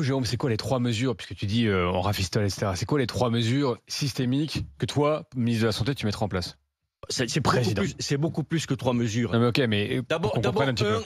coup, Jérôme, c'est quoi les 3 mesures, puisque tu dis on rafistole, etc. C'est quoi les 3 mesures systémiques que toi, ministre de la Santé, tu mettras en place? C'est beaucoup plus que 3 mesures. Non mais ok, mais D'abord,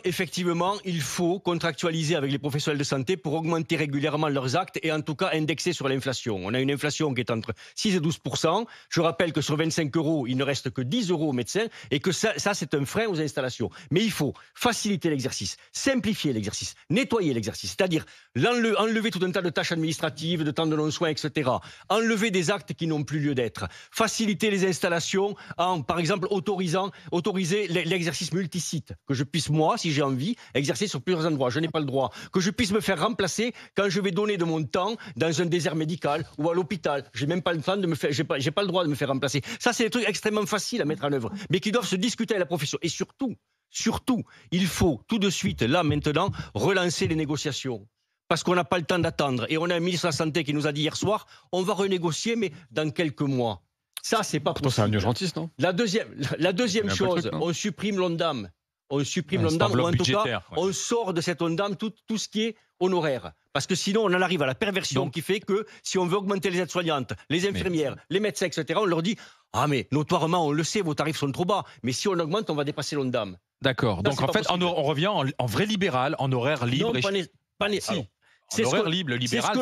effectivement, il faut contractualiser avec les professionnels de santé pour augmenter régulièrement leurs actes et en tout cas indexer sur l'inflation. On a une inflation qui est entre 6 et 12%. Je rappelle que sur 25 euros, il ne reste que 10 euros aux médecins et que ça c'est un frein aux installations. Mais il faut faciliter l'exercice, simplifier l'exercice, nettoyer l'exercice, c'est-à-dire enlever tout un tas de tâches administratives, de temps de non-soins, etc. Enlever des actes qui n'ont plus lieu d'être. Faciliter les installations en, par exemple, autoriser l'exercice multisite, que je puisse, moi, si j'ai envie, exercer sur plusieurs endroits. Je n'ai pas le droit. Que je puisse me faire remplacer quand je vais donner de mon temps dans un désert médical ou à l'hôpital. J'ai même pas le temps de me faire, j'ai pas le droit de me faire remplacer. Ça, c'est des trucs extrêmement faciles à mettre en œuvre, mais qui doivent se discuter avec la profession. Et surtout, il faut tout de suite, là, maintenant, relancer les négociations. Parce qu'on n'a pas le temps d'attendre. Et on a un ministre de la Santé qui nous a dit hier soir, on va renégocier, mais dans quelques mois. Ça, c'est pas possible. C'est un urgentiste, non? La deuxième chose, on supprime l'ONDAM. On supprime l'ONDAM, ou en tout cas, on sort de cet ONDAM tout ce qui est honoraire. Parce que sinon, on en arrive à la perversion qui fait que si on veut augmenter les aides-soignantes, les infirmières, les médecins, etc., on leur dit « Ah, mais notoirement, on le sait, vos tarifs sont trop bas. Mais si on augmente, on va dépasser l'ONDAM. » D'accord. Donc en fait, on revient en vrai libéral, en horaire libre. Non, C'est horaire libre, libéral,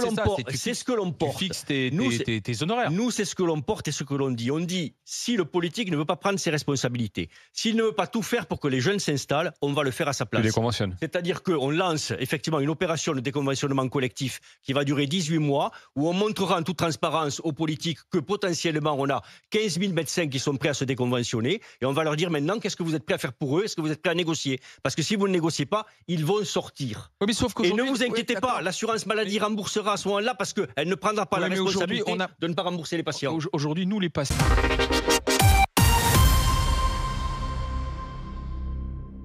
c'est ce que l'on porte. Tu fixes tes honoraires. Nous, c'est ce que l'on porte et ce que l'on dit. On dit, si le politique ne veut pas prendre ses responsabilités, s'il ne veut pas tout faire pour que les jeunes s'installent, on va le faire à sa place. C'est-à-dire qu'on lance effectivement une opération de déconventionnement collectif qui va durer 18 mois, où on montrera en toute transparence aux politiques que potentiellement on a 15 000 médecins qui sont prêts à se déconventionner, et on va leur dire maintenant, qu'est-ce que vous êtes prêts à faire pour eux? Est-ce que vous êtes prêts à négocier? Parce que si vous ne négociez pas, ils vont sortir. Oui, mais sauf et ne vous inquiétez pas, l'assurance maladie remboursera à ce moment-là parce qu'elle ne prendra pas la responsabilité de ne pas rembourser les patients. Aujourd'hui, nous les patients.